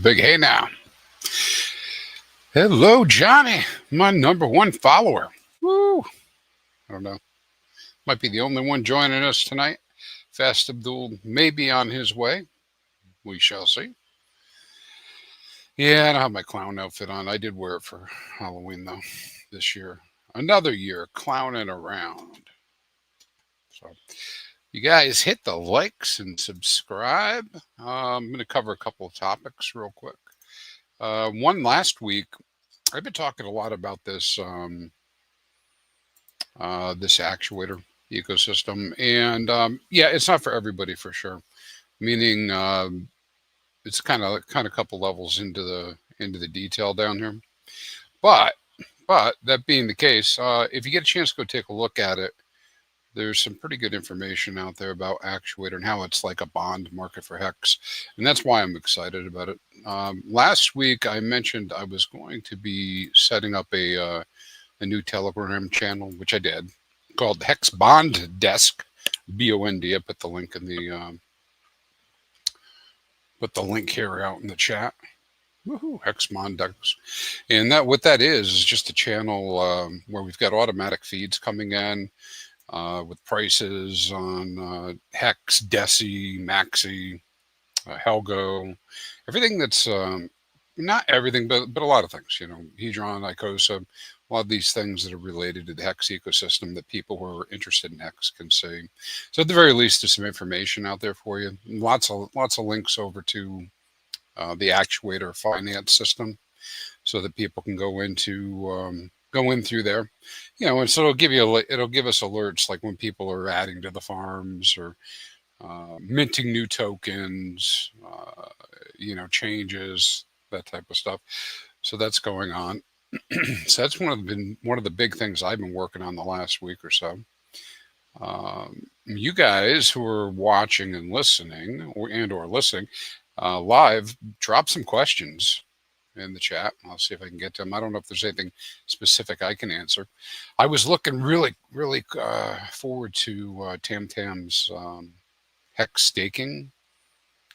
big hey now. Hello, Johnny, my #1 follower. Woo! I don't know. Might be the only one joining us tonight. Fast Abdul may be on his way. We shall see. Yeah, I don't have my clown outfit on. I did wear it for Halloween, though, this year. Another year clowning around. So, you guys hit the likes and subscribe. I'm going to cover a couple of topics real quick. One last week, I've been talking a lot about this this actuator ecosystem, and yeah, it's not for everybody for sure. Meaning, it's kind of a couple levels into the detail down here. But that being the case, if you get a chance to go take a look at it, there's some pretty good information out there about Actuator and how it's like a bond market for HEX. And that's why I'm excited about it. Last week, I mentioned I was going to be setting up a new Telegram channel, which I did, called HEX Bond Desk, BOND. I put the link in the here out in the chat. Woohoo, HEX Bond Desk. And what that is just a channel where we've got automatic feeds coming in. With prices on HEX, DESI, Maxi, Helgo, everything that's not everything, but a lot of things. You know, Hedron, Icosa, a lot of these things that are related to the HEX ecosystem that people who are interested in HEX can see. So at the very least, there's some information out there for you. Lots of links over to the Actuator finance system, so that people can go in through there, you know, and so it'll give us alerts like when people are adding to the farms or minting new tokens, you know, changes, that type of stuff. So that's going on. So that's one of the big things I've been working on the last week or so. You guys who are watching and listening or listening live, drop some questions in the chat. I'll see if I can get to them. I don't know if there's anything specific I can answer. I was looking really forward to Tam's HEX staking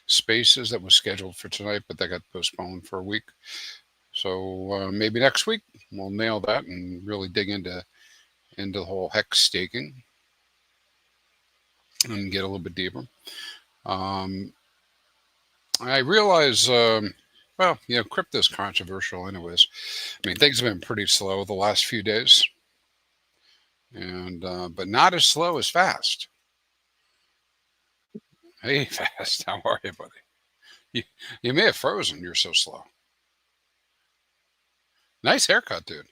spaces that was scheduled for tonight, but that got postponed for a week. So maybe next week we'll nail that and really dig into the whole HEX staking and get a little bit deeper. I realize, well, you know, crypto's controversial anyways. I mean, things have been pretty slow the last few days, and but not as slow as Fast. Hey, Fast, how are you, buddy? You may have frozen. You're so slow. Nice haircut, dude.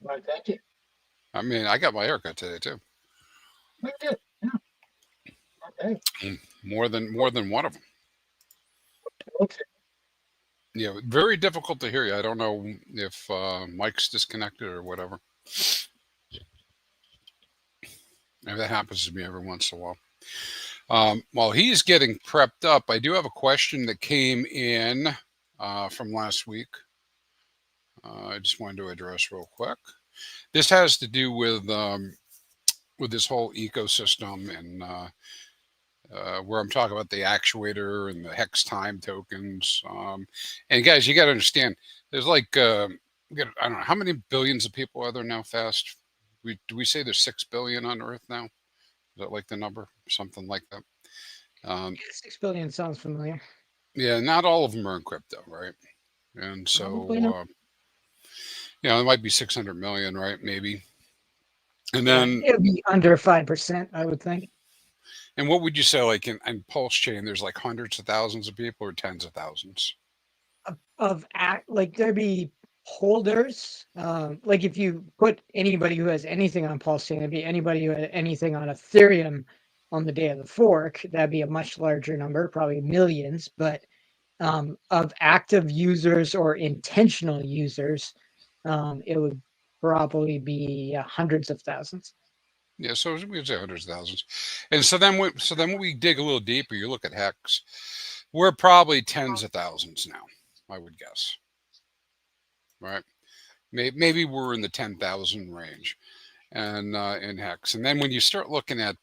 Well, thank you. I mean, I got my haircut today too. Okay. Yeah. Okay. More than one of them. Okay. Yeah, very difficult to hear you. I don't know if Mike's disconnected or whatever. If that happens to me every once in a while. While he's getting prepped up, I do have a question that came in from last week. I just wanted to address real quick. This has to do with this whole ecosystem and where I'm talking about the actuator and the HEX time tokens. And guys, you got to understand, there's like, I don't know, how many billions of people are there now, Fast? Do we say there's 6 billion on Earth now? Is that like the number? Something like that. 6 billion sounds familiar. Yeah, not all of them are in crypto, right? And so, you know, it might be 600 million, right? Maybe. And then it would be under 5%, I would think. And what would you say, like in PulseChain, there's like hundreds of thousands of people or tens of thousands? Like there'd be holders. Like if you put anybody who has anything on PulseChain, it'd be anybody who had anything on Ethereum on the day of the fork. That'd be a much larger number, probably millions. But of active users or intentional users, it would probably be hundreds of thousands. Yeah, so we'd say hundreds of thousands. And so then when we dig a little deeper, you look at HEX, we're probably tens of thousands now, I would guess. Right? Maybe we're in the 10,000 range, and in HEX. And then when you start looking at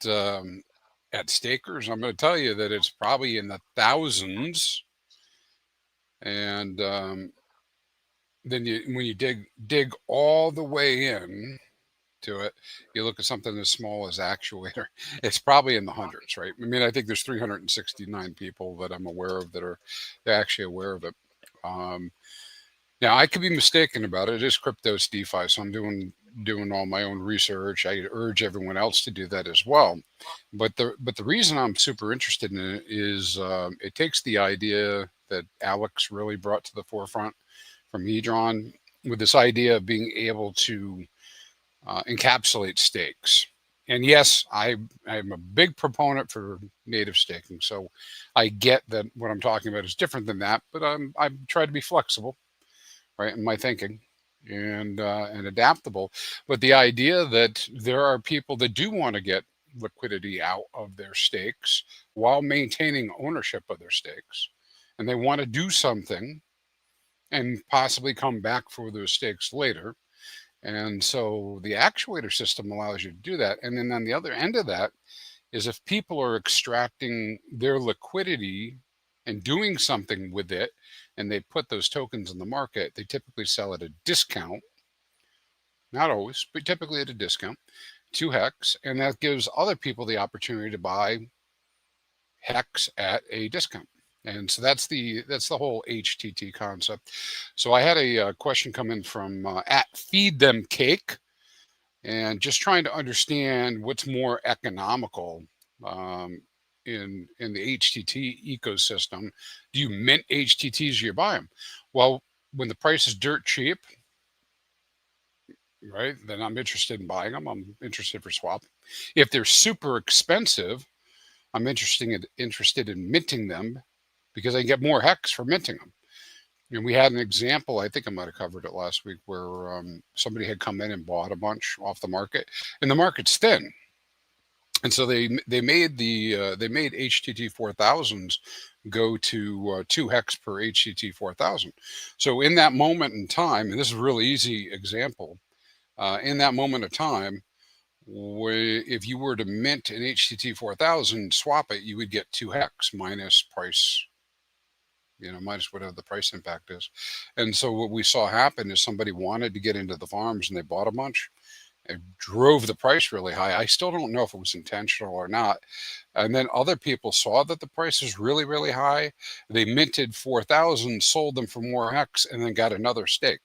stakers, I'm going to tell you that it's probably in the thousands And then when you dig all the way in to it, you look at something as small as Actuator, it's probably in the hundreds, right? I mean, I think there's 369 people that I'm aware of that are actually aware of it. Um, Now I could be mistaken about it. It is crypto, it's DeFi, so I'm doing all my own research. I urge everyone else to do that as well. But the reason I'm super interested in it is it takes the idea that Alex really brought to the forefront from Hedron with this idea of being able to encapsulate stakes. And yes, I'm a big proponent for native staking, so I get that what I'm talking about is different than that. But I try to be flexible, right, in my thinking, and adaptable. But the idea that there are people that do want to get liquidity out of their stakes while maintaining ownership of their stakes, and they want to do something and possibly come back for those stakes later. And so the actuator system allows you to do that. And then on the other end of that is if people are extracting their liquidity and doing something with it, and they put those tokens in the market, they typically sell at a discount, not always, but typically at a discount to HEX. And that gives other people the opportunity to buy HEX at a discount. And so that's the whole HTT concept. So I had a question come in from at Feed Them Cake, and just trying to understand what's more economical in the HTT ecosystem. Do you mint HTTs or you buy them? Well, when the price is dirt cheap, right, then I'm interested in buying them. I'm interested for swap. If they're super expensive, I'm interested in minting them because I can get more HEX for minting them. And we had an example, I think I might have covered it last week, where somebody had come in and bought a bunch off the market, and the market's thin. And so they made HTT 4000s go to 2 HEX per HTT 4000. So in that moment in time, and this is a really easy example, in that moment of time, if you were to mint an HTT 4000, swap it, you would get 2 HEX minus price, minus whatever the price impact is. And so what we saw happen is somebody wanted to get into the farms and they bought a bunch. It drove the price really high. I still don't know if it was intentional or not. And then other people saw that the price was really, really high. They minted 4,000, sold them for more HEX, and then got another stake.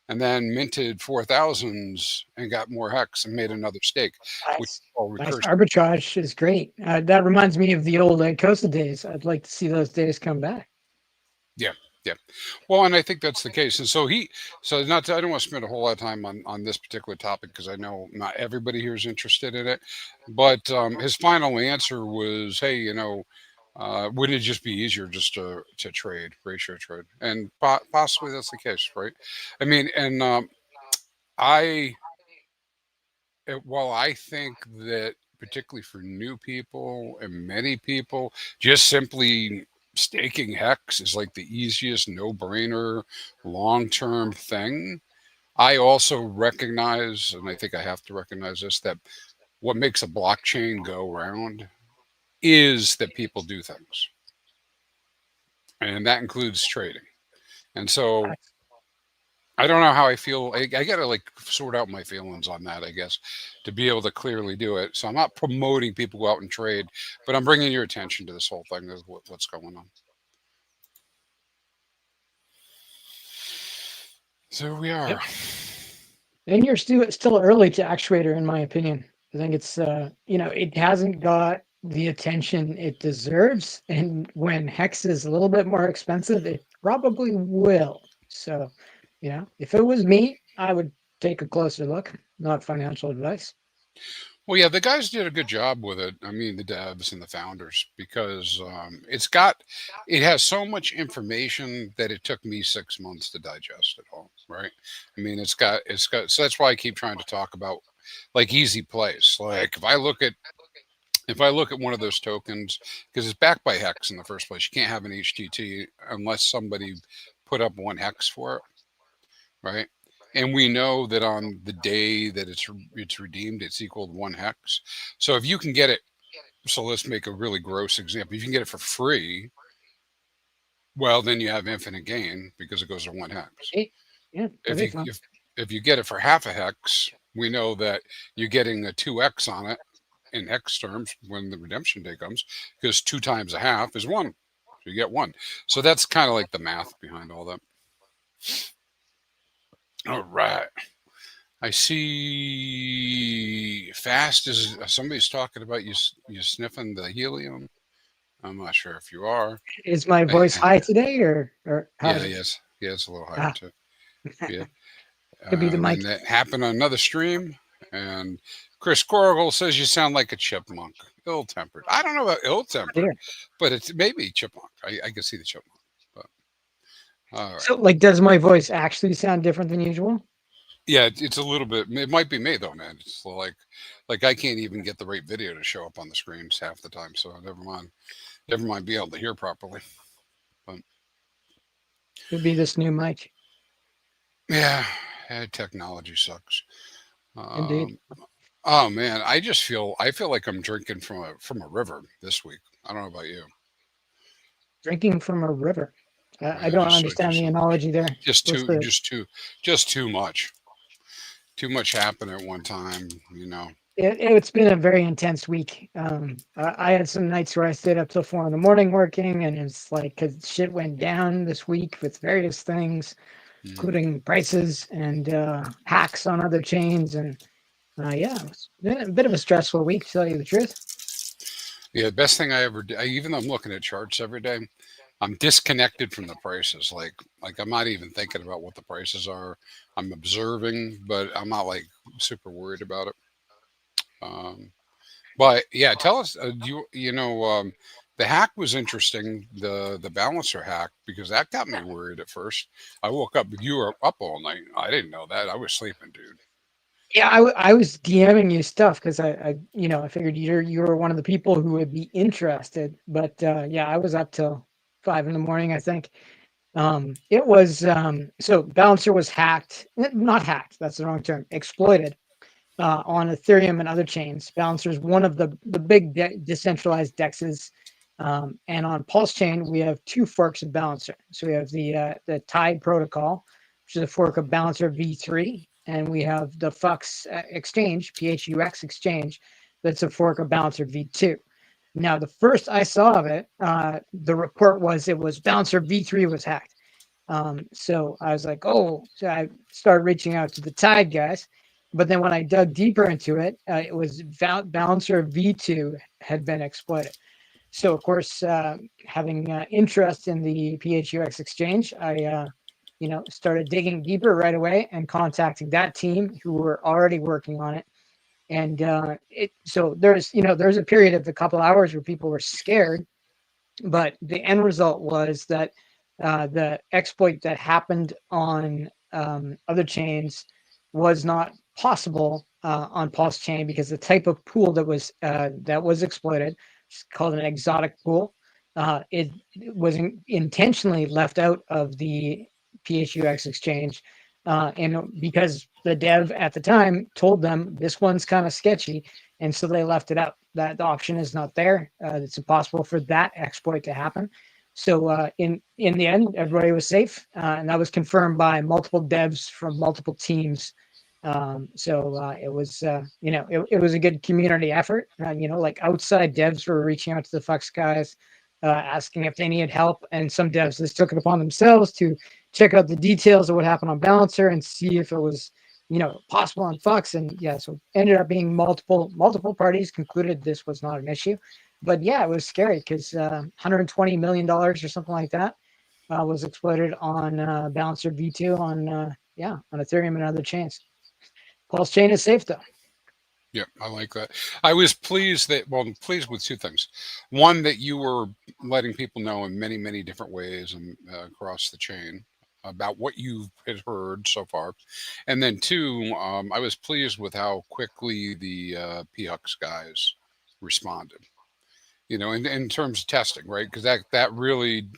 And then minted 4,000s and got more HEX and made another stake. Nice arbitrage is great. That reminds me of the old Costa days. I'd like to see those days come back. Yeah. Yeah. Well, and I think that's the case. And so I don't want to spend a whole lot of time on this particular topic because I know not everybody here is interested in it. But his final answer was, hey, would it just be easier just to trade, ratio trade? And possibly that's the case, right? I mean, and while I think that particularly for new people and many people, just simply staking HEX is like the easiest no-brainer long-term thing. I also recognize, and I think I have to recognize this, that what makes a blockchain go round is that people do things. And that includes trading. And so I don't know how I feel. I got to sort out my feelings on that, I guess, to be able to clearly do it. So I'm not promoting people go out and trade, but I'm bringing your attention to this whole thing of what's going on. So we are. Yep. And you're still early to Actuator, in my opinion. I think it's it hasn't got the attention it deserves, and when HEX is a little bit more expensive, it probably will. So, if it was me, I would take a closer look. Not financial advice. Well, yeah, the guys did a good job with it. I mean, the devs and the founders, because it has so much information that it took me 6 months to digest it all. Right? I mean, it's got. So that's why I keep trying to talk about easy plays. Like if I look at one of those tokens, because it's backed by HEX in the first place, you can't have an HTT unless somebody put up 1 HEX for it, right? And we know that on the day that it's redeemed, it's equal to 1 HEX. So if you can get it, so let's make a really gross example. If you can get it for free, Well, then you have infinite gain because it goes to 1 hex. Hey, yeah, that'd If be you fun. if you get it for half a hex, we know that you're getting a 2x on it in hex terms when the redemption day comes, because 2 times a half is 1. So you get 1. So that's kind of like the math behind all that. All right. I see fast is somebody's talking about you sniffing the helium. I'm not sure if you are. Is my voice high today, or Yeah, how's it? yes. Yeah, it's a little higher Ah, too. Yeah. could be the And mic. that happened on another stream. And Chris Corrigal says you sound like a chipmunk, ill tempered. I don't know about ill Oh, tempered, dear. but it's maybe chipmunk. I can see the chipmunk. But all right. So, like, does my voice actually sound different than usual? Yeah, it's a little bit. It might be me though, man. It's like I can't even get the right video to show up on the screens half the time. So never mind. Never mind being able to hear properly. But Could be this new mic. yeah, technology sucks. Indeed. Um, oh man, I feel like I'm drinking from a river this week. I don't know about you. Drinking from a river. I Yeah, don't understand the analogy there. just What's too the? just too just too much. Too much happened at one time. It's been a very intense week. I had some nights where I stayed up till 4 in the morning working, and it's like because shit went down this week with various things, Mm. including prices and hacks on other chains, and yeah, it's been a bit of a stressful week, to tell you the truth. Yeah, the best thing I ever did. Even though I'm looking at charts every day, I'm disconnected from the prices. Like I'm not even thinking about what the prices are. I'm observing, but I'm not like super worried about it. Um, but yeah, tell us. The hack was interesting. The balancer hack, because that got me worried at first. I woke up. You were up all night. I didn't know that. I was sleeping, dude. Yeah, I was DMing you stuff because I figured you were one of the people who would be interested. But yeah, I was up till 5 in the morning, I think. It was so Balancer was hacked, not hacked. That's the wrong term. Exploited on Ethereum and other chains. Balancer is one of the big decentralized dexes. And on PulseChain, we have two forks of Balancer. So we have the Tide protocol, which is a fork of Balancer v3, and we have the FUX exchange, PHUX exchange, that's a fork of Balancer v2. Now, the first I saw of it, the report was it was Balancer v3 was hacked. So I was like, oh, so I started reaching out to the Tide guys. But then when I dug deeper into it, it was Balancer v2 had been exploited. So, of course, having interest in the PHUX exchange, I started digging deeper right away and contacting that team who were already working on it. And so there's a period of a couple hours where people were scared, but the end result was that the exploit that happened on other chains was not possible on Pulse chain because the type of pool that was exploited, it's called an exotic pool, it was intentionally left out of the PHUX exchange, and because the dev at the time told them this one's kind of sketchy, and so they left it out. That the option is not there. It's impossible for that exploit to happen. So in the end, everybody was safe, and that was confirmed by multiple devs from multiple teams. So it was it was a good community effort. Like outside devs were reaching out to the Fux guys, asking if they needed help, and some devs just took it upon themselves to check out the details of what happened on Balancer and see if it was possible on Fox. And yeah, so ended up being multiple parties concluded this was not an issue. But yeah, it was scary because $120 million or something like that was exploited on Balancer V2 on Ethereum and other chains. Pulse chain is safe though. Yeah, I like that. I was pleased I'm pleased with two things. One, that you were letting people know in many, many different ways and across the chain about what you had heard so far. And then two, I was pleased with how quickly the PHUX guys responded. In terms of testing, right? Because that really,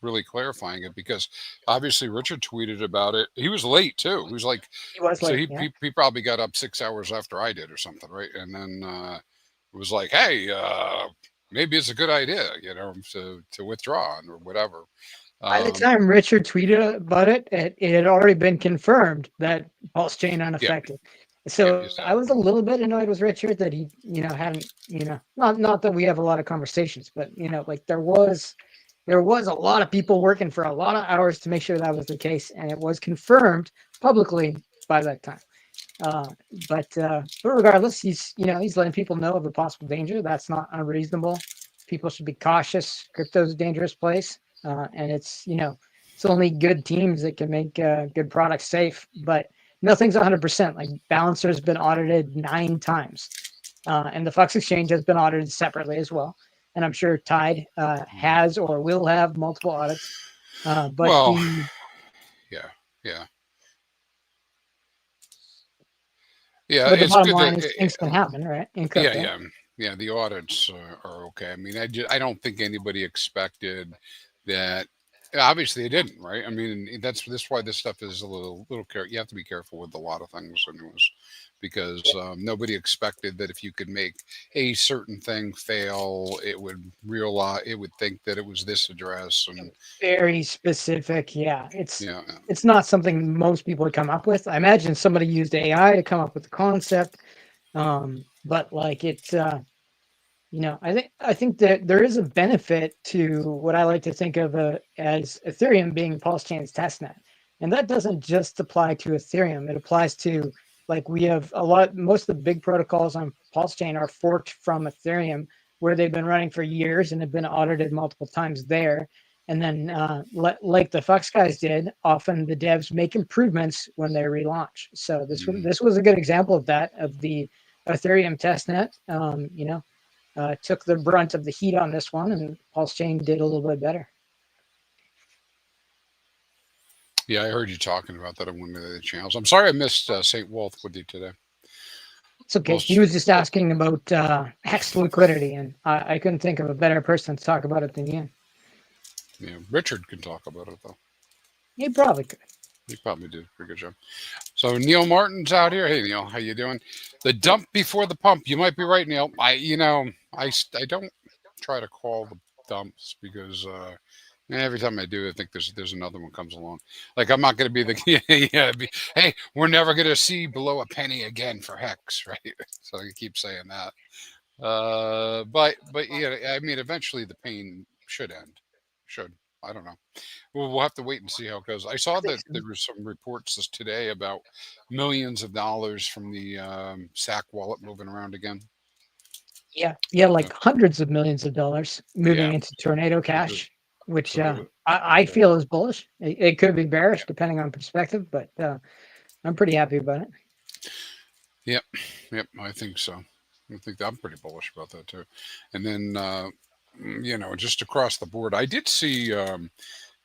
really clarifying it. Because obviously Richard tweeted about it. He was late too. He was like, He was so late, he yeah. he probably got up 6 hours after I did or something, right? And then it was like, hey, maybe it's a good idea, to withdraw or whatever. By the time Richard tweeted about it, it had already been confirmed that PulseChain unaffected. So exactly. I was a little bit annoyed with Richard that he, hadn't, not that we have a lot of conversations, but like there was a lot of people working for a lot of hours to make sure that was the case, and it was confirmed publicly by that time. But regardless, he's letting people know of a possible danger. That's not unreasonable. People should be cautious. Crypto's a dangerous place, and it's it's only good teams that can make good products safe. But nothing's 100%. Like Balancer has been audited 9 times, and the Fox Exchange has been audited separately as well. And I'm sure Tide has or will have multiple audits. But Well, yeah, yeah, yeah. but the It's bottom good line that is things can happen, right? In yeah, crypto. yeah. The audits are okay. I mean, I don't think anybody expected that. Obviously, they didn't, right? I mean, that's why this stuff is a little care. You have to be careful with a lot of things in news because nobody expected that if you could make a certain thing fail, it would realize it would think that it was this address and Very specific. Yeah. yeah, It's not something most people would come up with. I imagine somebody used AI to come up with the concept. But like it's I think that there is a benefit to what I like to think of as Ethereum being PulseChain's testnet. And that doesn't just apply to Ethereum. It applies to like we have most of the big protocols on PulseChain are forked from Ethereum where they've been running for years and have been audited multiple times there. And then, like the Fox guys did, often the devs make improvements when they relaunch. So this was a good example of that, of the Ethereum testnet. Took the brunt of the heat on this one, and PulseChain did a little bit better. yeah. I heard you talking about that on one of the channels. I'm sorry I missed St. Wolf with you today. It's okay. Well, He was just asking about HEX liquidity, and I couldn't think of a better person to talk about it than you. yeah, Richard can talk about it though. He probably could. He probably did a pretty good job. So Neil Martin's out here. Hey Neil, how you doing? The dump before the pump. You might be right, Neil. I don't try to call the dumps because every time I do, I think there's another one comes along. Like I'm not going to be the hey, we're never going to see below a penny again for Hex, right? So I keep saying that. But yeah, I mean, eventually the pain should end. Should I don't know. We'll have to wait and see how it goes. I saw that there were some reports today about millions of dollars from the SAC wallet moving around again. Yeah, like hundreds of millions of dollars moving into Tornado Cash, which I feel is bullish. It could be bearish depending on perspective, but I'm pretty happy about it. Yep, I think so. I think I'm pretty bullish about that too. And then just across the board, I did see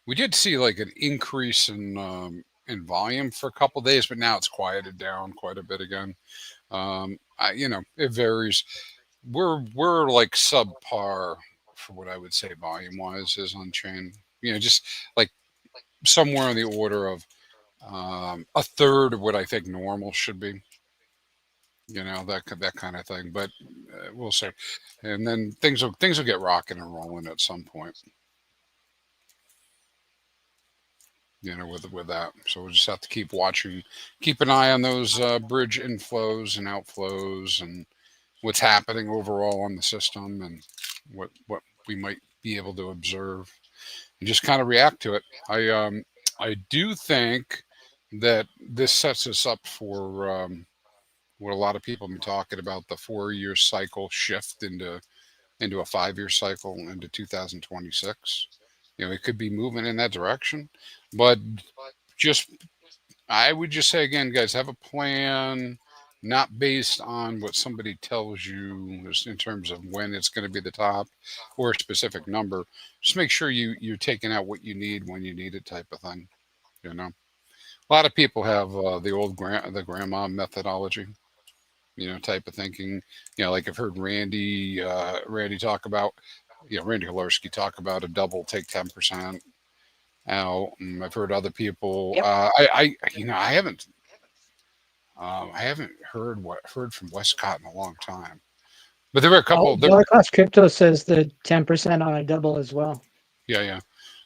we did see like an increase in volume for a couple of days, but now it's quieted down quite a bit again. It varies. We're like subpar for what I would say volume wise is on chain. Just like somewhere in the order of a third of what I think normal should be. That kind of thing. But we'll see. And then things will get rocking and rolling at some point. With that. So we'll just have to keep watching, keep an eye on those bridge inflows and outflows, and what's happening overall on the system, and what we might be able to observe, and just kind of react to it. I do think that this sets us up for what a lot of people have been talking about, the 4-year cycle shift into a 5-year cycle into 2026. It could be moving in that direction, but I would just say again, guys, have a plan, not based on what somebody tells you in terms of when it's going to be the top or a specific number. Just make sure you're taking out what you need when you need it, type of thing. A lot of people have the old grandma methodology, type of thinking. Like I've heard Randy talk about, Randy Hilarski talk about a double, take 10% out. And I've heard other people. Yep. I haven't heard from Westcott in a long time. But there were a couple. Dollar Cost Crypto says the 10% on a double as well. Yeah.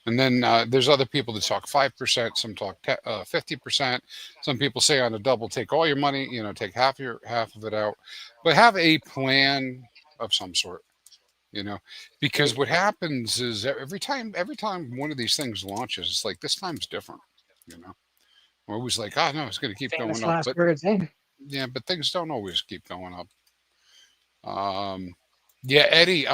And then there's other people that talk 5%, some talk 50%. Some people say on a double, take all your money, take half of it out, but have a plan of some sort, because what happens is every time one of these things launches, it's like this time's different, you know. We're always like, oh no, it's going to keep going Famous up, last but words, eh? yeah, but things don't always keep going up. Yeah, Eddie.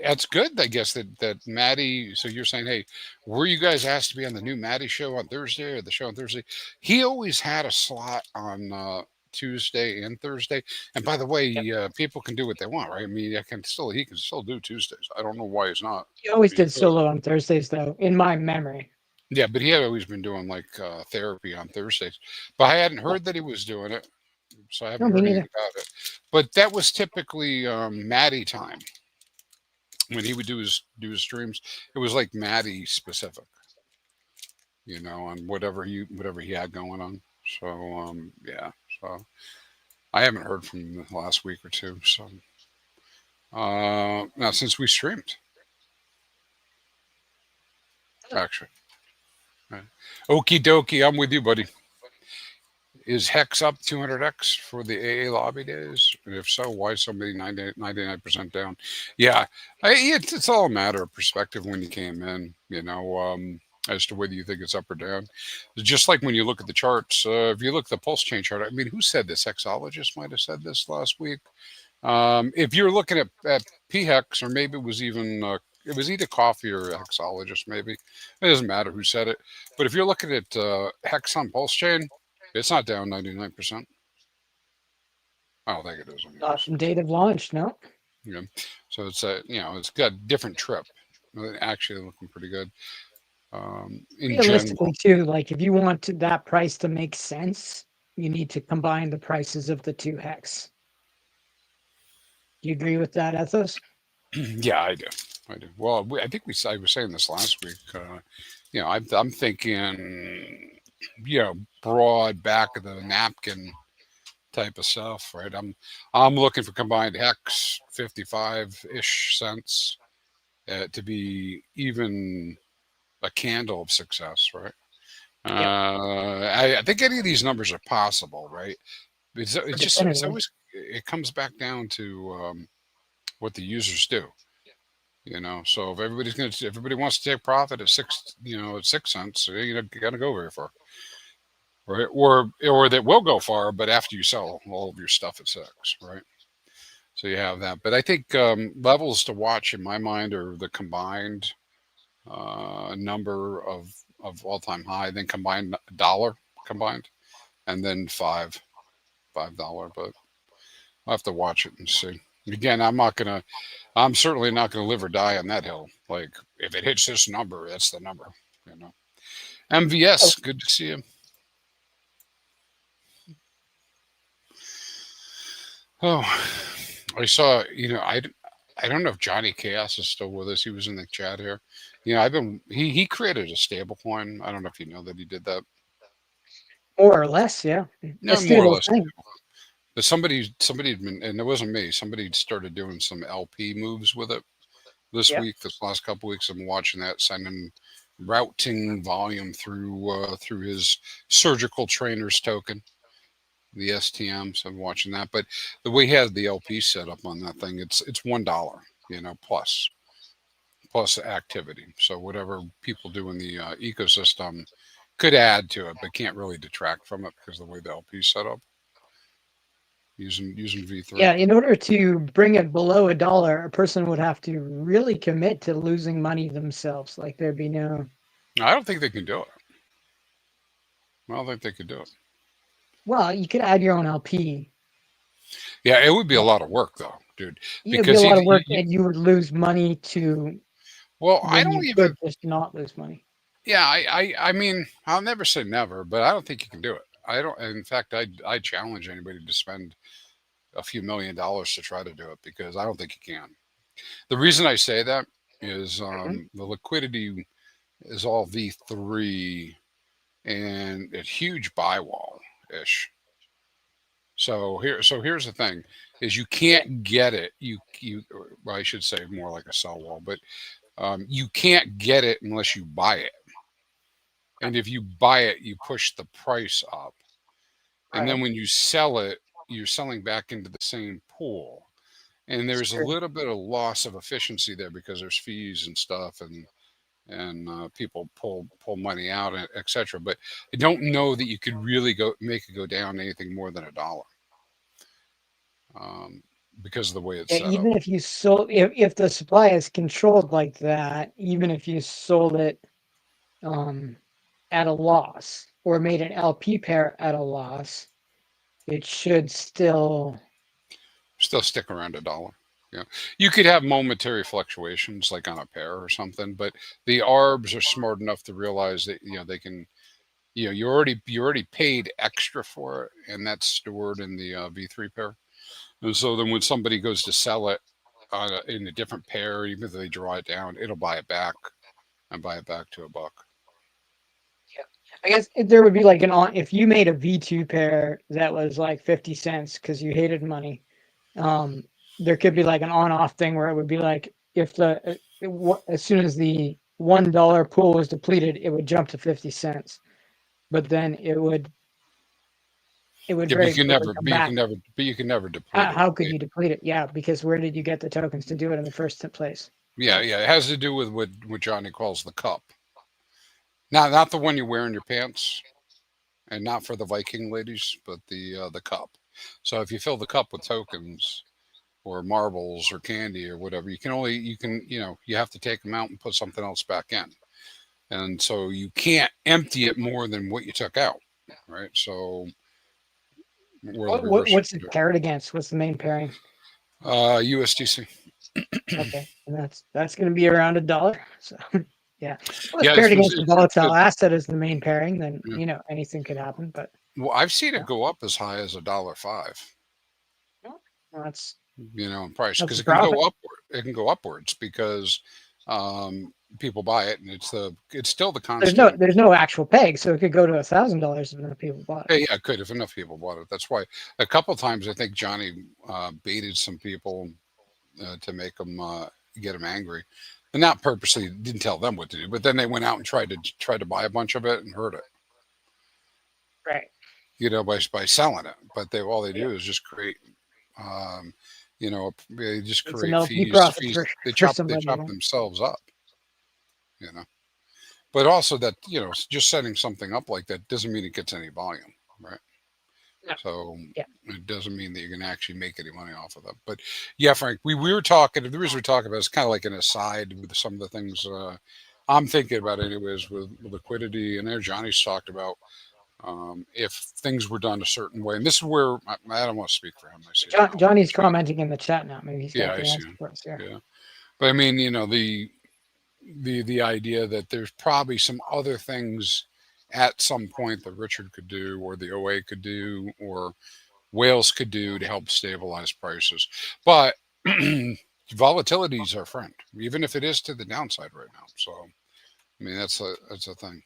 That's good, I guess that Maddie. So you're saying, hey, were you guys asked to be on the new Maddie show on Thursday or the show on Thursday? He always had a slot on Tuesday and Thursday. And by the way, Yep. people can do what they want, right? I mean, he can still do Tuesdays. I don't know why he's not. He always He did could. solo on Thursdays, though, in my memory. Yeah, but he had always been doing like therapy on Thursdays. But I hadn't Oh, heard that he was doing it, so I no, haven't me heard anything neither. about it. But that was typically Maddie time when he would do his streams. It was like Maddie specific, on whatever he had going on. So yeah, so I haven't heard from him the last week or two. So now since we streamed, actually, right. Okie dokie, I'm with you, buddy. Is Hex up 200x for the AA lobby days? And if so, why so many 99% down? Yeah, it's all a matter of perspective when you came in, as to whether you think it's up or down. Just like when you look at the charts, if you look at the pulse chain chart, I mean, who said this? Hexologist might have said this last week. If you're looking at PHEX, or maybe it was either coffee or hexologist, maybe. It doesn't matter who said it. But if you're looking at Hex on pulse chain, it's not down 99%. I don't think it is, Not anyways. from date of launch, no. Yeah. So it's got a different trip. Actually looking pretty good. In Realistically, general. too, like if you want that price to make sense, you need to combine the prices of the two hex. Do you agree with that, Ethos? Yeah, I do. I do. Well, I think I was saying this last week. I'm thinking, broad back of the napkin type of stuff, right? I'm looking for combined hex 55-ish cents to be even a candle of success, right? Yep. I think any of these numbers are possible, right? It's Definitively. always, it comes back down to what the users do. So if everybody wants to take profit at at 6 cents, you got to go very far, right? Or that will go far, but after you sell all of your stuff at 6, right? So you have that. But I think levels to watch in my mind are the combined number of all time high, then combined dollar combined, and then $5. But I'll have to watch it and see. Again, I'm certainly not gonna live or die on that hill. Like if it hits this number, that's the number. Oh, MVS, good to see you. Oh, I saw. I don't know if Johnny Chaos is still with us. He was in the chat here. He created a stable coin. I don't know if you know that he did that. more or less, yeah. A No, more or stable less. thing. But somebody had been, and it wasn't me. Somebody started doing some LP moves with it this Yep. week. This last couple weeks, I'm watching that, sending routing volume through his surgical trainer's token, the STM. So I'm watching that. But the way he had the LP set up on that thing, it's $1, plus activity. So whatever people do in the ecosystem could add to it, but can't really detract from it because of the way the LP set up using V3. Yeah, in order to bring it below $1, a person would have to really commit to losing money themselves. Like there'd be no. I don't think they can do it. I don't think they could do it. Well, you could add your own LP. Yeah, it would be a But lot of work though, dude. it'd be a Because lot of work, and you would lose money to well, I when don't you even. could just not lose money. Yeah, I mean, I'll never say never, but I don't think you can do it. I don't. In fact, I challenge anybody to spend a few $1,000,000 to try to do it because I don't think you can. The reason I say that is Mhm. the liquidity is all V3 and a huge buy wall ish. So here's the thing: is you Yeah. can't get it. Well, I should say more like a sell wall, but You can't get it unless you buy it. And if you buy it, you push the price up. And then Right. when you sell it, you're selling back into the same pool. And It's there's a true. little bit of loss of efficiency there because there's fees and stuff, and people pull money out, etc. But I don't know that you could really go make it go down anything more than $1, um, because of the way it's Yeah, set up. even if you sold, if the supply is controlled like that, even if you sold it um, at a loss or made an LP pair at a loss, it should still. Still stick around $1. Yeah, you could have momentary fluctuations like on a pair or something, but the arbs are smart enough to realize that they can. You already paid extra for it, and that's stored in the V3 pair. And so then when somebody goes to sell it in a different pair, even if they draw it down, it'll buy it back and buy it back to $1. Yeah. I guess there would be like an on if you made a V2 pair that was like 50 cents because you hated money. Um, there could be like an on-off thing where it would be like if as soon as the $1 pool was depleted, it would jump to 50 cents, but then it would Yeah, but very you can quickly never, come but you back. can never, but you can never deplete it. How could you deplete it? Yeah, because where did you get the tokens to do it in the first place? Yeah, yeah, it has to do with what Johnny calls the cup. Not the one you wear in your pants, and not for the Viking ladies, but the cup. So if you fill the cup with tokens or marbles or candy or whatever, you have to take them out and put something else back in, and so you can't empty it more than what you took out, right? So or the reverse. What's it paired against? What's the main pairing? USDC. Okay, and that's going to be around $1. So yeah, well, it's Yeah, paired against a it's volatile good. asset as the main pairing. Then Yeah. anything could happen. But Well, I've seen it yeah, go up as high as $1.05. well, that's In price because that's a it can profit. go upward. It can go upwards because people buy it, and it's still the constant. There's no actual peg, so it could go to $1,000 if enough people bought it. Yeah, it could if enough people bought it. That's why a couple times I think Johnny baited some people to make them get them angry, and not purposely didn't tell them what to do, but then they went out and tried to buy a bunch of it and hurt it. Right. By selling it, but all they Yeah. do is just create, um, they just It's an create LP fees. profit Fees they for they somebody. chop themselves up. You know, but also that just setting something up like that doesn't mean it gets any volume, right? No. So Yeah. it doesn't mean that you can actually make any money off of them. But yeah, Frank, we were talking. The reason we're talking about it's kind of like an aside with some of the things I'm thinking about, anyways, with liquidity. And there, Johnny's talked about if things were done a certain way. And this is where I don't want to speak for him. I see him now. Johnny's commenting in the chat now. Maybe he's Yeah, got I the see answer him. for us here. Yeah, but I mean, the idea that there's probably some other things at some point that Richard could do, or the OA could do, or Wales could do to help stabilize prices. But volatility is our friend, even if it is to the downside right now. So, I mean, that's a thing.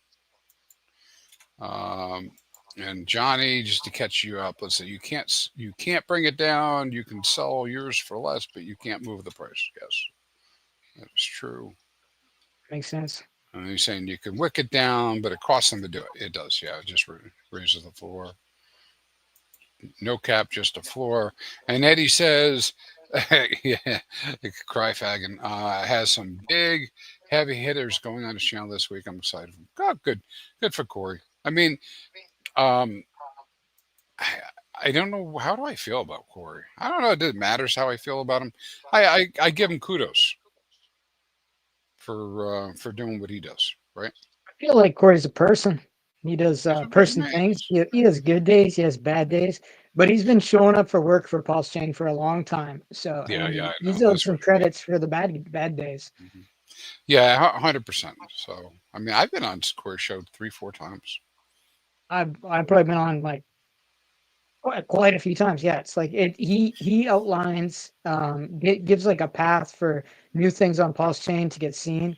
Um, and Johnny, just to catch you up, let's say you can't bring it down. You can sell yours for less, but you can't move the price. Yes, that is true. Makes sense. And he's saying you can wick it down, but it costs them to do it. It does, yeah. It just raises the floor. No cap, just a floor. And Eddie says, yeah, Cryfagon has some big, heavy hitters going on his channel this week. I'm excited. Oh, good for Corey. I mean, um, I don't know. How do I feel about Corey? I don't know. It matters how I feel about him. I give him kudos for doing what he does. Right? I feel like Corey's a person. He does He's a good person man. things. He has good days. He has bad days. But he's been showing up for work for PulseChain for a long time. So Yeah, and yeah, I know. he's owed That's some right. credits for the bad days. Mhm. Yeah, 100%. So, I mean, I've been on Corey's show 3, 4 times. I've probably been on like quite a few times. Yeah, it's like he outlines gives like a path for new things on PulseChain to get seen.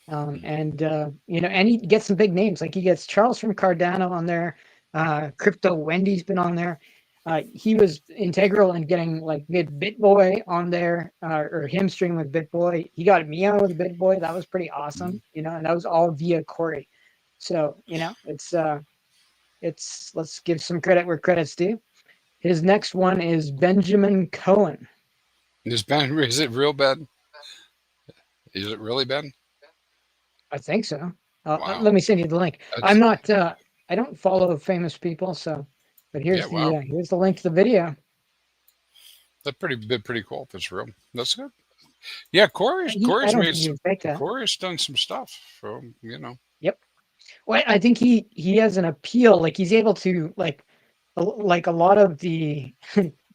And and he gets some big names. Like he gets Charles from Cardano on there. Crypto Wendy's been on there. he was integral in getting like BitBoy on there, or him streaming with BitBoy. He got me on with BitBoy. That was pretty awesome, you know, and that was all via Corey. So, you know, it's let's give some credit where credit's due. His next one is Benjamin Cohen. Is it real Ben? Is it really Ben? I think so. Wow. Let me send you the link. I'm That's, not. I don't follow famous people, so. But yeah, wow. Here's the link to the video. That's pretty cool if it's real. That's good. Yeah, Corey's I don't made think he some. would fake that. Corey's done some stuff. So you know. Yep. Well, I think he has an appeal. Like he's able to like a lot of the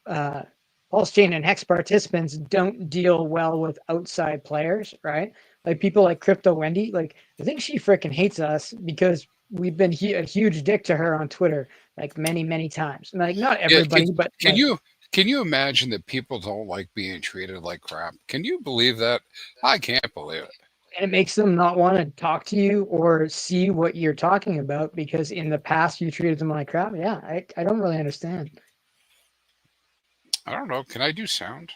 PulseChain and HEX participants don't deal well with outside players, right? Like people like Crypto Wendy. Like I think she freaking hates us because we've been a huge dick to her on Twitter like many times. And like not everybody, Yeah, but can like, you imagine that people don't like being treated like crap? Can you believe that? I can't believe it. and it makes them not want to talk to you or see what you're talking about because in the past you treated them like crap. Yeah, I don't really understand. I don't know. Can I do sound?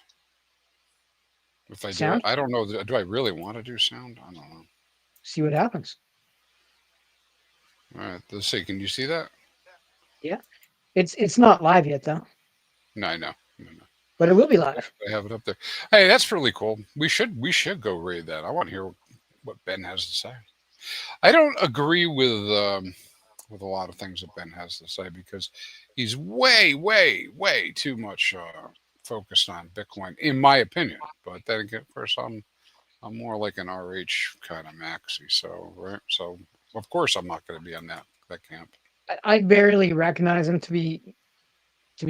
If I do it, Sound? I don't know. Do I really want to do sound? I don't know. See what happens. All right, let's see. Can you see that? Yeah. It's not live yet though, No, I know. but it will be live. I have it up there. Hey, that's really cool. We should go read that. I want to hear what Ben has to say. I don't agree with a lot of things that Ben has to say because he's way too much focused on Bitcoin, in my opinion. But then again, of course, I'm more like an RH kind of maxi. So right, so of course I'm not going to be on that camp. I barely recognize him to be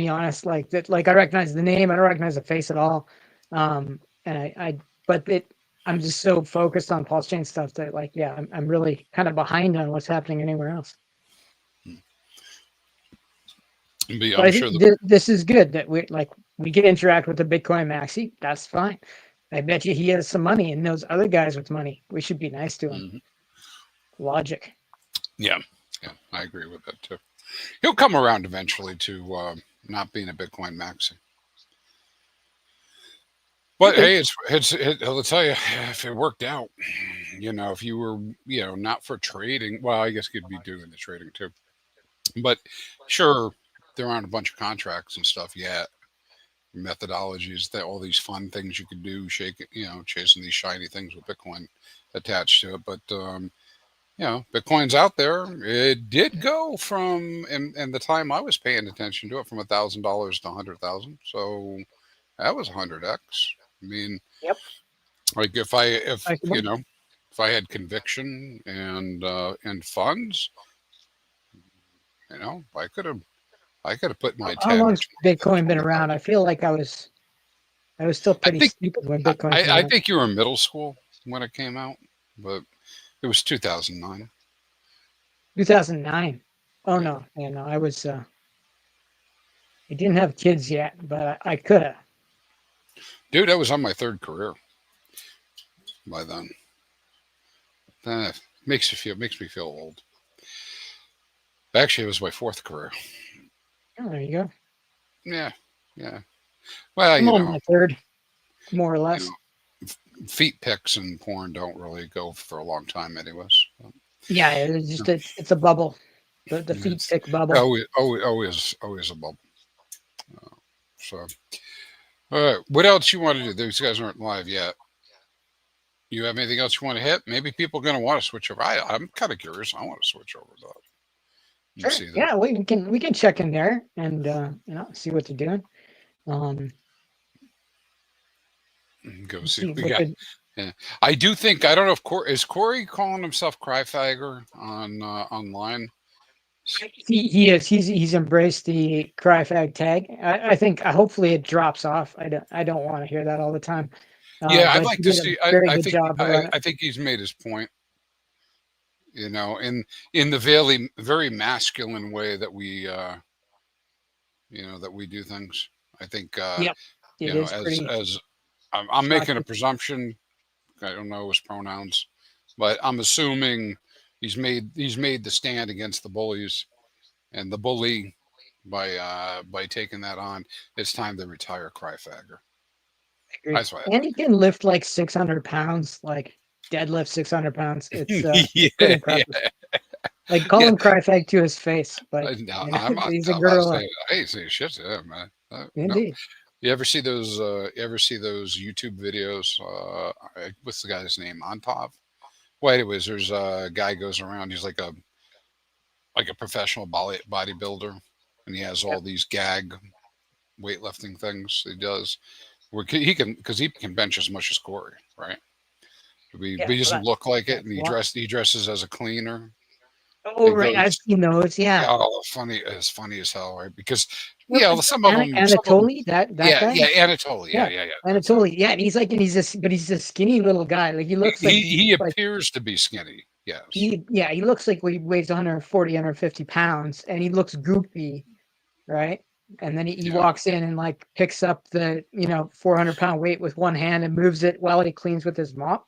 honest. Like that, like I recognize the name, I don't recognize the face at all. And but I'm just so focused on Pulse Chain stuff that like, yeah, I'm really kind of behind on what's happening anywhere else. But I'm I sure think this is good that we can interact with the Bitcoin maxi. That's fine. I bet you he has some money and knows other guys with money. We should be nice to him. Mm-hmm. Logic. Yeah, I agree with that too. He'll come around eventually to not being a Bitcoin maxi. But hey, I'll tell you, if it worked out, you know, if you were, you know, not for trading, well, I guess you'd be doing the trading too. But sure, there aren't a bunch of contracts and stuff yet. Methodologies that all these fun things you could do, chasing these shiny things with Bitcoin attached to it. But you know, Bitcoin's out there. It did go from, and the time I was paying attention to it, from $1,000 to 100,000. So that was 100x. I mean, yep. Like if I had conviction and funds, you know, I could have put my How 10 or long's 20 Bitcoin been 20,000. around? I feel like I was still pretty stupid when Bitcoin came I out. think you were in middle school when it came out, but it was 2009. 2009. Oh Yeah. no, yeah, no, I was. I didn't have kids yet, but I could have. Dude, I was on my third career by then. Makes me feel old. Actually, it was my fourth career. Oh, there you go. Yeah, yeah. Well, I'm on my third, more or less. Feet pics and porn don't really go for a long time, anyways. Yeah, it's just it's a bubble, the feet pick bubble. Always a bubble. So, all right. What else you want to do? These guys aren't live yet. You have anything else you want to hit? Maybe people are going to want to switch over. I'm kind of curious. I want to switch over to that. Sure. See that. Yeah, we can check in there and see what they're doing. Go see what we got. Yeah, I do think, I don't know if is Corey calling himself Cryfagger on online. He is. He's embraced the Cryfag tag. I think hopefully it drops off. I don't want to hear that all the time. Yeah, I'd like to see. I think he's made his point. You know, in the very masculine way that we that we do things. I think yep. As I'm making a presumption. I don't know his pronouns, but I'm assuming he's made the stand against the bullies, and the bully by taking that on. It's time to retire Cryfagger. Agree. That's why. And he can lift like 600 pounds, like deadlift 600 pounds. It's Yeah, pretty yeah, impressive. Like call yeah. him Cryfag to his face, but No, you know, I'm not. he's a I'm not gorilla. saying. I ain't saying shit to him, man. No. Indeed. You ever see those? You ever see those YouTube videos? What's the guy's name? Antov. Well, anyways, there's a guy goes around. He's like a professional bodybuilder, and he has all Yep. these gag weightlifting things he does. Where he can, because he can bench as much as Corey, right? But Yeah. he doesn't look like it, That's and a lot. he dresses as a cleaner Oh, and right. I've goes, seen those. Yeah. oh, funny, it's funny as hell, right? Because What was some of them, Anatoly? That yeah, guy? yeah, Anatoly, Yeah. yeah, that's it. Anatoly. Yeah. And he's a skinny little guy. Like he looks He like appears to be skinny, yes, he looks like he weighs 140, 150 pounds, and he looks goofy, right? And then he yeah, walks in and like picks up the 400-pound weight with one hand and moves it while he cleans with his mop,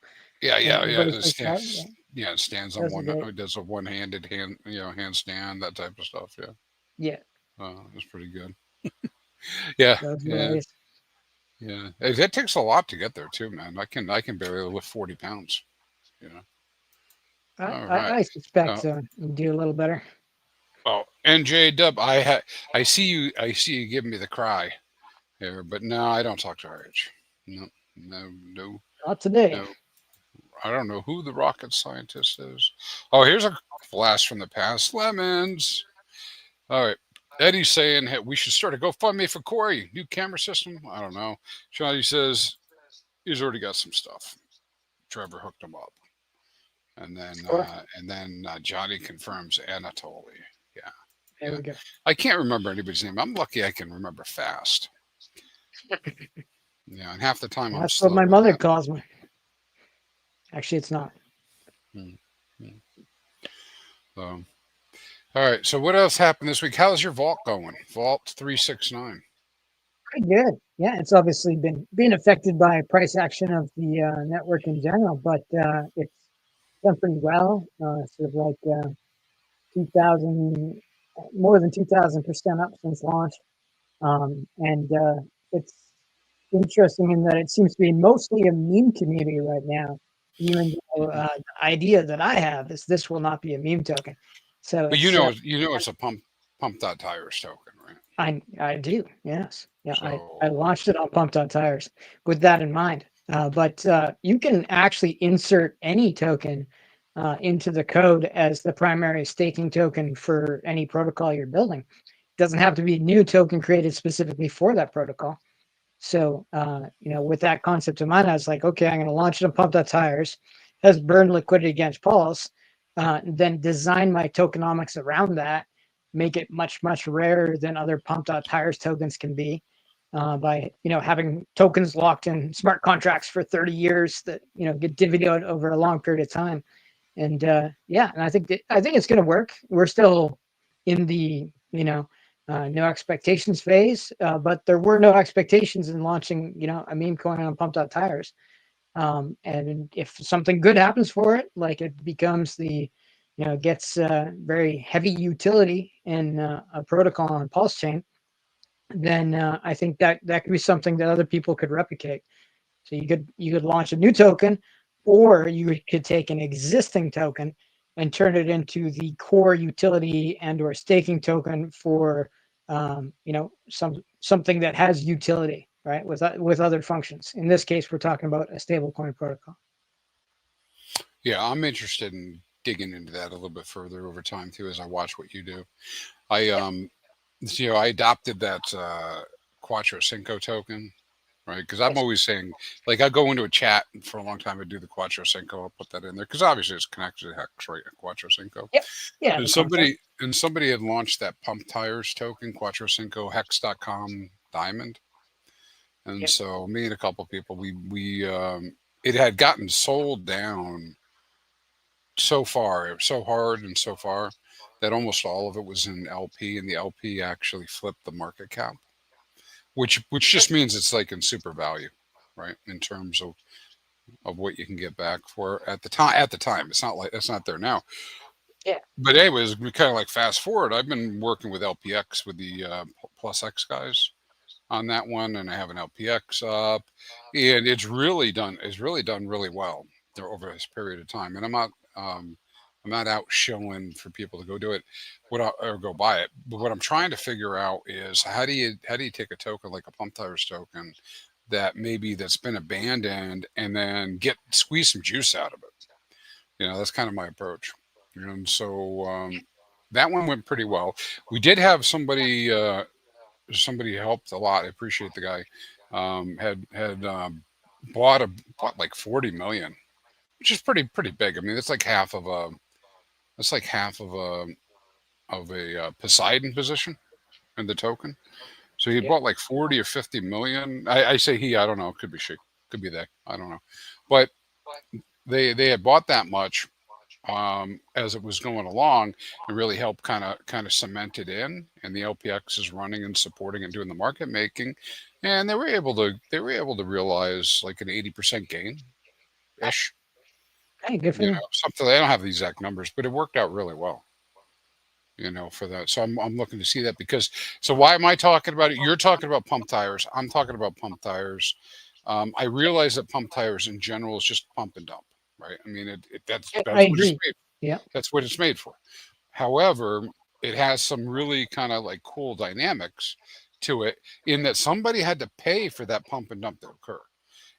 and yeah. everybody thinks that, yeah, Yeah, it stands on those are one, great. does a one-handed handstand, that type of stuff. Yeah, Yeah, it's pretty good. Yeah, those are yeah. hilarious. Yeah, it takes a lot to get there too, man. I can barely lift 40 pounds. You know. All right. I Uh, suspect you do a little better. oh, NJ Dub, I see you giving me the cry here, but no, I don't talk to RH. No, no, Not today. no. I don't know who the rocket scientist is. Oh, here's a blast from the past. Lemons. All right. Eddie's saying, hey, we should start a GoFundMe for Corey. New camera system. I don't know. Johnny says he's already got some stuff. Trevor hooked him up. Score. And then Johnny confirms Anatoly. Yeah, There yeah. we go. I can't remember anybody's name. I'm lucky I can remember fast. Yeah, and half the time I'm That's what slow my with mother that. calls me. Actually, it's not. Hmm, hmm. So, all right. So what else happened this week? How's your vault going? Vault 369. Pretty good. Yeah, it's obviously been being affected by price action of the network in general, but it's done pretty well. Sort of like 2,000, more than 2,000% up since launch. And it's interesting in that it seems to be mostly a meme community right now, even though the idea that I have is this will not be a meme token. So But it's it's a pump dot tires token, right? I do, yes. Yeah, I So launched it on Pump.tires with that in mind. But you can actually insert any token into the code as the primary staking token for any protocol you're building. It doesn't have to be a new token created specifically for that protocol. So, with that concept in mind, I was like, okay, I'm going to launch it on Pump.tires, has burned liquidity against Pulse, then design my tokenomics around that, make it much, much rarer than other Pump.tires tokens can be by, having tokens locked in smart contracts for 30 years that, get divvied out over a long period of time. And and I think it's going to work. We're still in the, no expectations phase, but there were no expectations in launching, a meme coin on Pump.tires. And if something good happens for it, like it becomes gets very heavy utility in a protocol on PulseChain, then I think that could be something that other people could replicate. So you could launch a new token, or you could take an existing token and turn it into the core utility and or staking token for something that has utility, right? With other functions. In this case, we're talking about a stablecoin protocol. yeah, I'm interested in digging into that a little bit further over time too as I watch what you do. I I adopted that Quattro Cinco token, right? Because I'm Yes. always saying, like, I go into a chat and for a long time. I do the Quattro Cinco. I'll put that in there because obviously it's connected to Hex, right? Quattro Cinco. Yep. Yeah. And The concept. somebody had launched that pump tires token, Quattro Cinco HEX.com Diamond, and Yep. so me and a couple of people, we it had gotten sold down so far, it was so hard and so far that almost all of it was in LP, and the LP actually flipped the market cap, which just means it's like in super value, right? In terms of what you can get back for at the time. At the time, it's not there now. Yeah. But anyways, we kind of like fast forward. I've been working with LPX with the Plus X guys on that one, and I have an LPX up, and it's really done. It's really done really well there over this period of time. And I'm not out showing for people to go do it, or go buy it. But what I'm trying to figure out is how do you take a token like a pump tires token that maybe that's been abandoned and then get squeeze some juice out of it. That's kind of my approach. And so that one went pretty well. We did have somebody helped a lot. I appreciate the guy. Had bought like 40 million, which is pretty big. I mean, that's like half of a Poseidon position in the token. So he Yeah. bought like 40 or 50 million. I say he, I don't know. It could be she, could be they. I don't know. But they had bought that much as it was going along and really helped kind of cement it in. And the LPX is running and supporting and doing the market making, and they were able to realize like an 80% gain ish. Hey, good for them. Something I don't have the exact numbers, but it worked out really well. For that. So I'm looking to see that because. So why am I talking about it? You're talking about pump tires. I'm talking about pump tires. I realize that pump tires in general is just pump and dump, right? I mean, that's Yeah, I that's what it's agree. made. Yeah. That's what it's made for. However, it has some really kind of like cool dynamics to it in that somebody had to pay for that pump and dump to occur.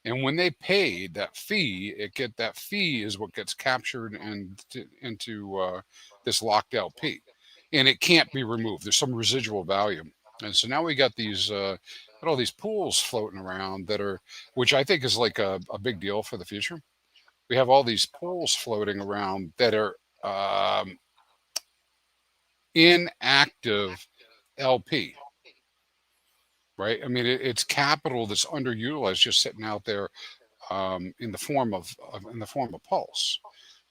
And when they paid that fee is what gets captured into this locked LP, and it can't be removed. There's some residual value, and so now we got all these pools floating around which I think is like a big deal for the future. We have all these pools floating around that are um, inactive LP, right? I mean, it's capital that's underutilized, just sitting out there in the form of pulse.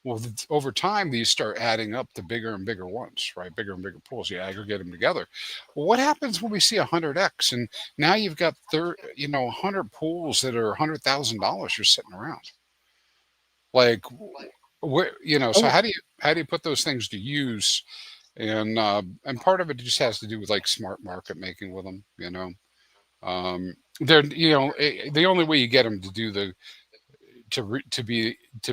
Well, over time, these start adding up to bigger and bigger ones, right? Bigger and bigger pools. You aggregate them together. Well, what happens when we see 100x, and now you've got 100 pools that are $100,000 just sitting around? Like, where So Oh, how do you put those things to use? And part of it just has to do with like smart market making with them. They're the only way you get them to do the to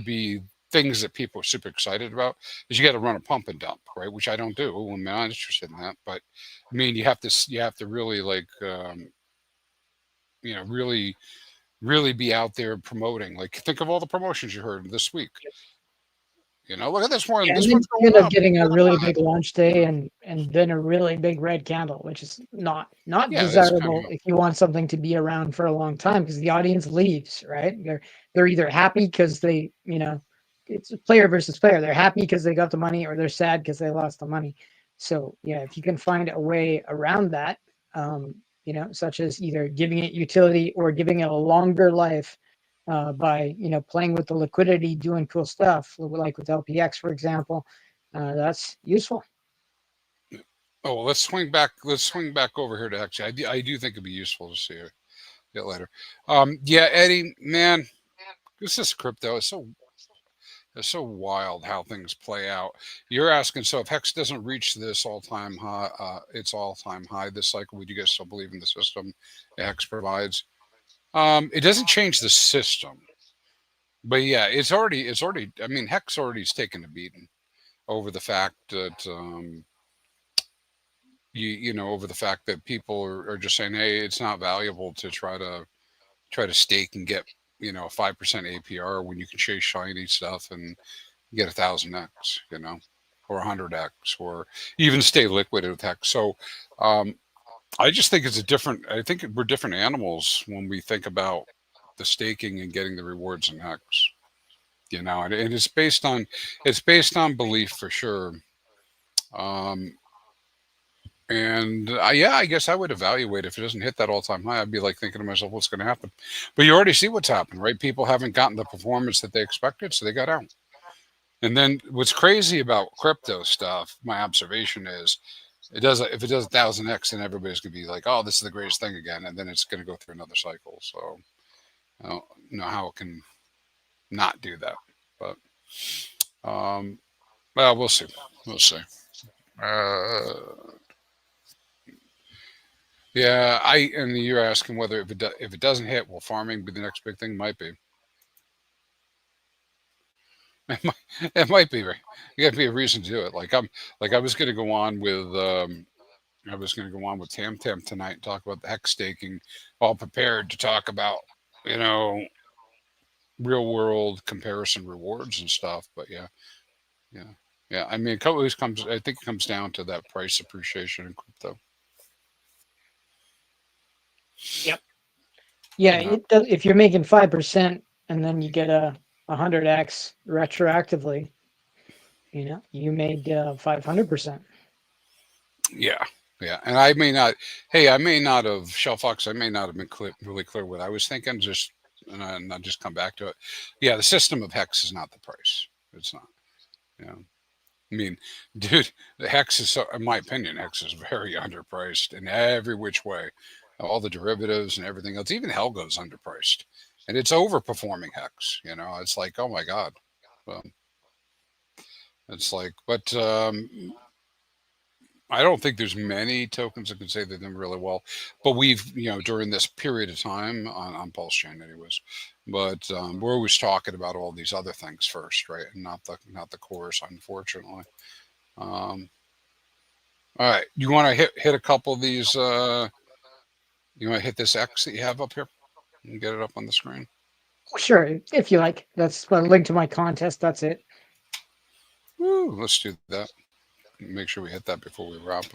be things that people are super excited about is you got to run a pump and dump, right? Which I don't do. I'm not interested in that. But I mean, you have to really like really really be out there promoting. Like think of all the promotions you heard this week. Look at this one. yeah, and This then one's you going end up up. getting a really big launch day and then a really big red candle, which is not Yeah, that's kind of desirable if you want something to be around for a long time because the audience leaves, right? They're either happy because it's player versus player. They're happy because they got the money, or they're sad because they lost the money. So yeah, if you can find a way around that, such as either giving it utility or giving it a longer life by playing with the liquidity, doing cool stuff like with LPX, for example. That's useful. Oh, well, let's swing back. Let's swing back over here to actually. I do think it'd be useful to see it later. Yeah, Eddie, man, this is crypto. It's so wild how things play out. You're asking, so if Hex doesn't reach this all-time high, its all-time high this cycle, would you guys still believe in the system Hex provides? It doesn't change the system, but yeah, it's already. I mean, Hex already has taken a beating over the fact that over the fact that people are just saying, hey, it's not valuable to try to stake and get a 5% APR when you can chase shiny stuff and get 1,000x, or 100x, or even stay liquid with hex. So I just think it's a different. I think we're different animals when we think about the staking and getting the rewards in hex. And it's based on belief for sure. Um, and yeah, I guess I would evaluate if it doesn't hit that all-time high. I'd be like thinking to myself, what's going to happen? But you already see what's happened, right? People haven't gotten the performance that they expected, so they got out. And then what's crazy about crypto stuff, my observation is if it does 1,000x, then everybody's gonna be like, oh, this is the greatest thing again, and then it's gonna go through another cycle. So I don't know how it can not do that. But Well, we'll see. We'll see. Uh, yeah, and you're asking whether if it doesn't hit, will farming be the next big thing? Might be. It might be. Right. You got to be a reason to do it. I was going to go on with Tam Tam tonight and talk about the hex staking, all prepared to talk about you know real world comparison rewards and stuff. But yeah, yeah, yeah. I mean, it always comes. I think it comes down to that price appreciation in crypto. Yep. Yeah, Yeah, it does, if you're making 5% and then you get a 100x retroactively, you made 500%. yeah, yeah. And I may not. Hey, I may not have Shellfox. I may not have been really clear what I was thinking. And I'll just come back to it. Yeah, the system of hex is not the price. It's not. Yeah. I mean, dude, the hex is, in my opinion, hex is very underpriced in every which way. All the derivatives and everything else, even Helgo's underpriced, and it's overperforming hex. It's like, oh my god. Well, it's like, but I don't think there's many tokens that can say they've done really well. But we've, during this period of time on PulseChain, anyways. But we're always talking about all these other things first, right? And not the cores, unfortunately. Um, All right. You want to hit a couple of these? You want to hit this X that you have up here and get it up on the screen? Sure, if you like. That's a link to my contest. That's it. Woo, let's do that. Make sure we hit that before we wrap.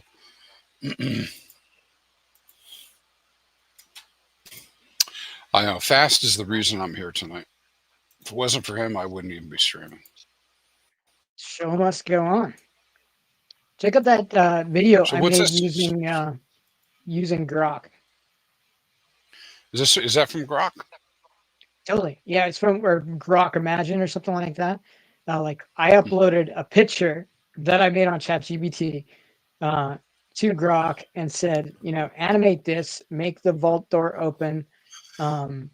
I know. Fast is the reason I'm here tonight. If it wasn't for him, I wouldn't even be streaming. Show must go on. Check out that video So I what's made this? using Grok. Is that from Grok? Totally. Yeah, it's from or Grok Imagine or something like that. Like I uploaded a picture that I made on ChatGPT to Grok and said, animate this, make the vault door open, um,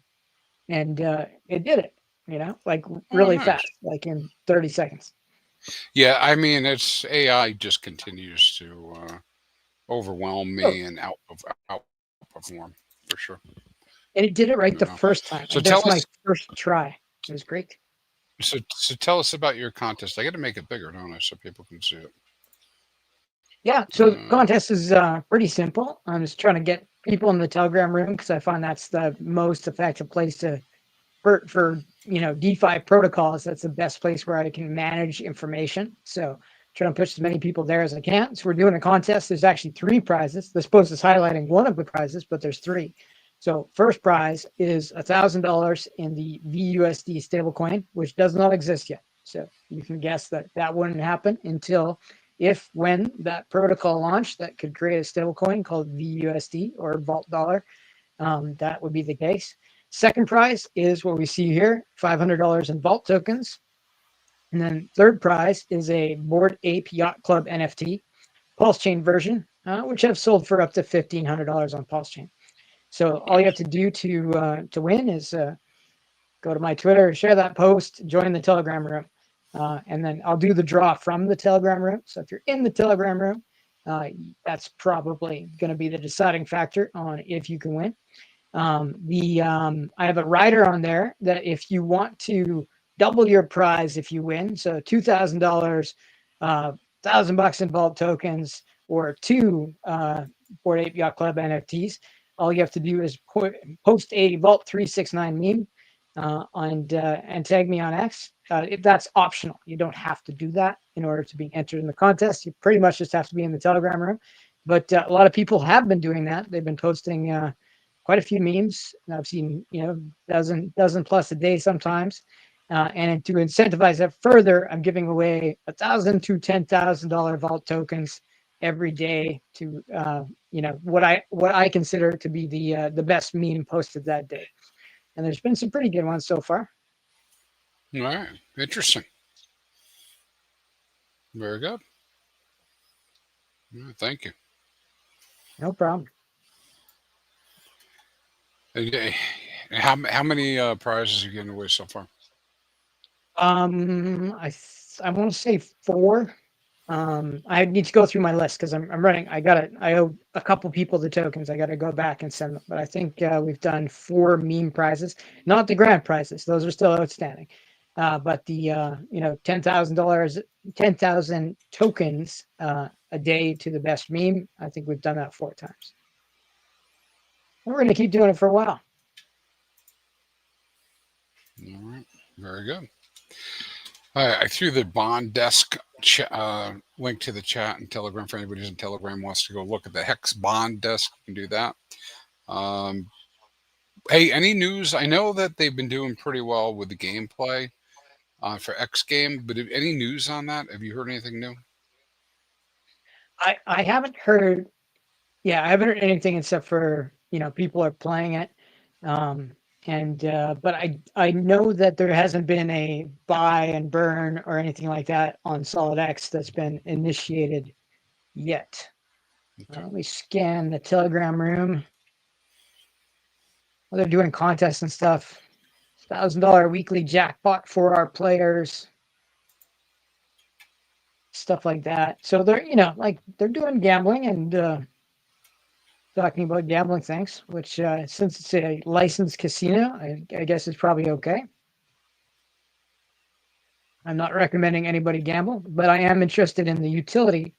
and it did it. Like Oh, really nice. fast, like in 30 seconds. Yeah, I mean, it's AI just continues to overwhelm Oh, me and outperform for sure. and it did it right the Yeah. first time. So Like that's tell my us. first try. It was great. So tell us about your contest. I got to make it bigger, don't I, so people can see it. Yeah, so the Uh, contest is pretty simple. I'm just trying to get people in the Telegram room because I find that's the most effective place to for DeFi protocols. That's the best place where I can manage information. So trying to push as many people there as I can. So we're doing a contest. There's actually 3 prizes. This post is highlighting one of the prizes, but there's 3. So first prize is $1,000 in the VUSD stablecoin, which does not exist yet. So you can guess that wouldn't happen until when that protocol launched that could create a stablecoin called VUSD or Vault Dollar. That would be the case. Second prize is what we see here, $500 in Vault tokens. And then third prize is a Bored Ape Yacht Club NFT, PulseChain version, which have sold for up to $1,500 on PulseChain. So all you have to do to win is go to my Twitter, share that post, join the Telegram room, and then I'll do the draw from the Telegram room. So if you're in the Telegram room, that's probably going to be the deciding factor on if you can win. I have a rider on there that if you want to double your prize if you win, so $2,000, $1,000 in vault tokens, or 2 Bored Ape Yacht Club NFTs. All you have to do is post a Vault 369 meme and tag me on X. That's optional. You don't have to do that in order to be entered in the contest. You pretty much just have to be in the Telegram room. But a lot of people have been doing that. They've been posting quite a few memes. I've seen dozen plus a day sometimes. And to incentivize that further, I'm giving away $1,000 to $10,000 vault tokens every day to what I consider to be the best meme posted that day. And there's been some pretty good ones so far. all right. Interesting. Very good. Yeah, thank you. No problem. Okay. How many prizes are you getting away so far? I I want to say 4. I need to go through my list because I'm running. I owe a couple people the tokens. I got to go back and send them. But I think we've done 4 meme prizes, not the grand prizes. Those are still outstanding. But the $10,000, 10,000 tokens a day to the best meme. I think we've done that 4 times. We're going to keep doing it for a while. All right. Very good. All right. I threw the bond desk link to the chat and Telegram for anybody who's in Telegram wants to go look at the HEX bond desk. You can do that. Hey, any news? I know that they've been doing pretty well with the gameplay for X game, but any news on that? Have you heard anything new? I haven't heard. Yeah, I haven't heard anything except for people are playing it. But I know that there hasn't been a buy and burn or anything like that on Solid X that's been initiated yet. Okay. Let me scan the Telegram room. Well, they're doing contests and stuff. $1,000 weekly jackpot for our players. Stuff like that. So they're they're doing gambling and talking about gambling things, which since it's a licensed casino, I guess is probably okay. I'm not recommending anybody gamble, but I am interested in the utility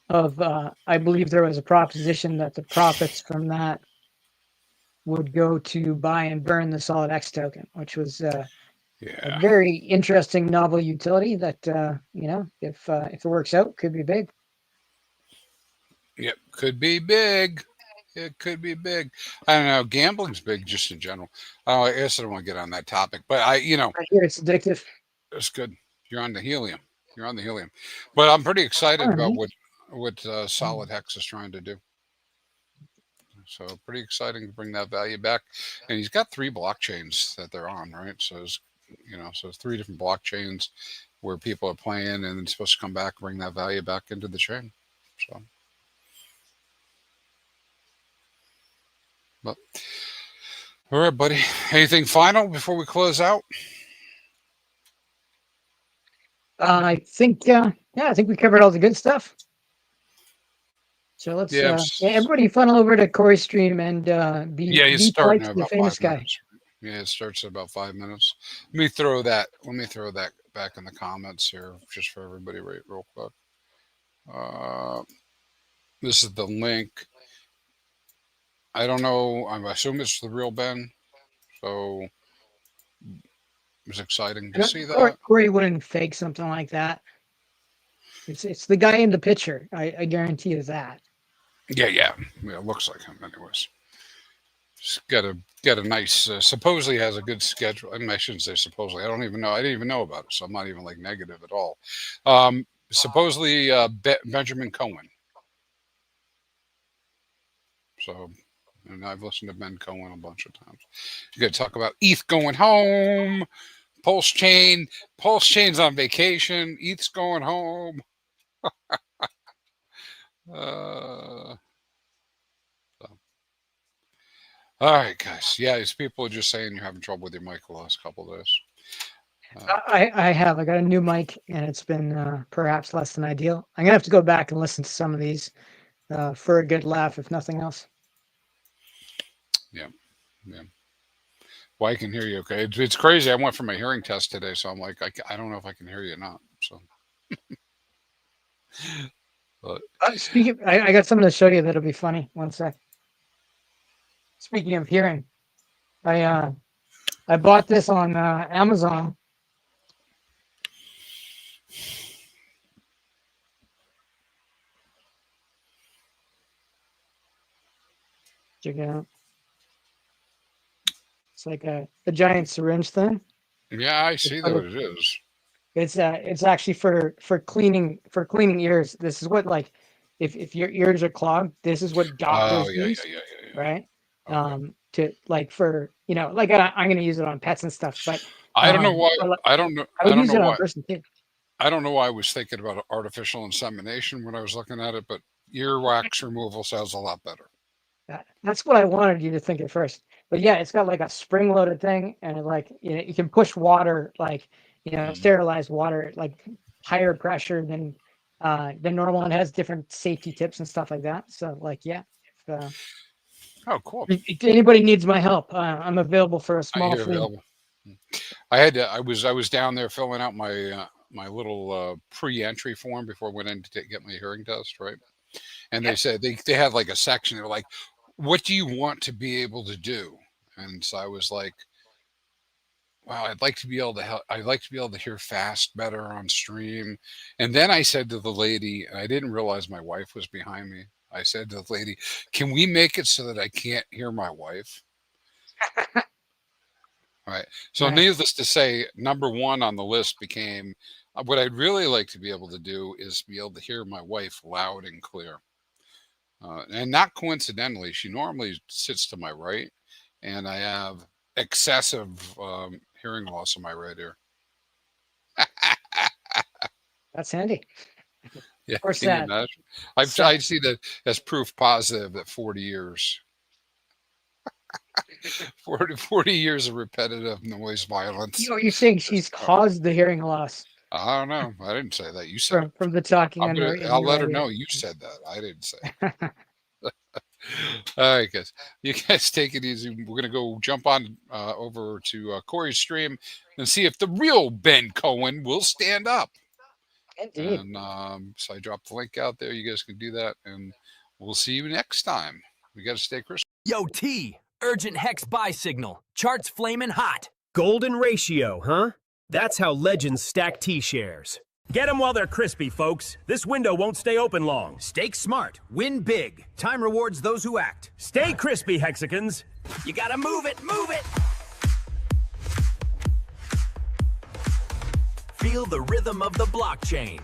of, I believe there was a proposition that the profits from that would go to buy and burn the Solid X token, which was a very interesting novel utility that, if it works out, could be big. Yep, could be big. It could be big. I don't know. Gambling's big just in general. Oh, I guess I don't want to get on that topic, but I hear it's addictive. It's good. You're on the helium. You're on the helium. But I'm pretty excited about what Solid HEX is trying to do. So pretty exciting to bring that value back. And he's got 3 blockchains that they're on, right? So it's, so it's 3 different blockchains where people are playing, and it's supposed to come back, bring that value back into the chain. So. But all right, buddy. Anything final before we close out? I think I think we covered all the good stuff. So let's everybody funnel over to Corey's stream and be he's starting in the about famous 5 guy. minutes. Yeah, it starts in about 5 minutes. Let me throw that back in the comments here just for everybody real quick. This is the link. I don't know. I assume it's the real Ben. So it was exciting to see that. Corey wouldn't fake something like that. It's the guy in the picture. I guarantee you that. Yeah. It looks like him, anyways. Just got a nice. Supposedly has a good schedule. I mean, I shouldn't say supposedly. I don't even know. I didn't even know about it, so I'm not even like negative at all. Supposedly Benjamin Cohen. So, and I've listened to Ben Cohen a bunch of times. You got to talk about ETH going home. PulseChain's on vacation. ETH's going home. So. All right, guys. Yeah, these people are just saying you're having trouble with your mic the last couple of days. I have. I got a new mic, and it's been perhaps less than ideal. I'm gonna have to go back and listen to some of these for a good laugh, if nothing else. Yeah. Well, I can hear you okay. It's crazy. I went for my hearing test today, so I'm like, I don't know if I can hear you or not. So. But speaking, I got something to show you that'll be funny. One sec. Speaking of hearing, I bought this on Amazon. Check it out. It's like a giant syringe thing. Yeah, I see what it is. It's actually for cleaning ears. This is what, like, if your ears are clogged, this is what doctors use. Yeah. Right? Okay. To, like, for like, I'm gonna use it on pets and stuff, but I don't know why. I don't know. I don't know why. Person too. I don't know why I was thinking about artificial insemination when I was looking at it, but earwax removal sounds a lot better. That's what I wanted you to think at first. But yeah, it's got like a spring-loaded thing, and like you can push water, like sterilized water, like higher pressure than normal, and has different safety tips and stuff like that. So like, yeah, if, Oh, cool. if anybody needs my help, I'm available for a small You're fee. available. I had to, I was down there filling out my my little pre-entry form before I went in to get my hearing test, right? And they said they had like a section. They were like, "What do you want to be able to do?" And so I was like, "Wow, I'd like to be able to help. I'd like to be able to hear fast better on stream." And then I said to the lady, and I didn't realize my wife was behind me. I said to the lady, "Can we make it so that I can't hear my wife?" Right. So, Nice. needless to say, number one on the list became what I'd really like to be able to do is be able to hear my wife loud and clear. And not coincidentally, she normally sits to my right, and I have excessive hearing loss in my right ear. That's handy. Yeah, Or can you sad. imagine? Sad. I see that as proof positive that 40 years, 40 years of repetitive noise violence. You're saying she's caused the hearing loss I don't know. I didn't say that. You said it. from the talking on her in I'll your let her right know you said that. I didn't say it. All right, guys. You guys take it easy. We're gonna go jump on over to Corey's stream and see if the real Ben Cohen will stand up. Indeed. And so I dropped the link out there. You guys can do that, and we'll see you next time. We got to stay crisp. Yo, T, urgent hex buy signal. Charts flaming hot. Golden ratio, huh? That's how legends stack T-shares. Get them while they're crispy, folks. This window won't stay open long. Stake smart. Win big. Time rewards those who act. Stay crispy, Hexicans. You gotta move it, move it. Feel the rhythm of the blockchain.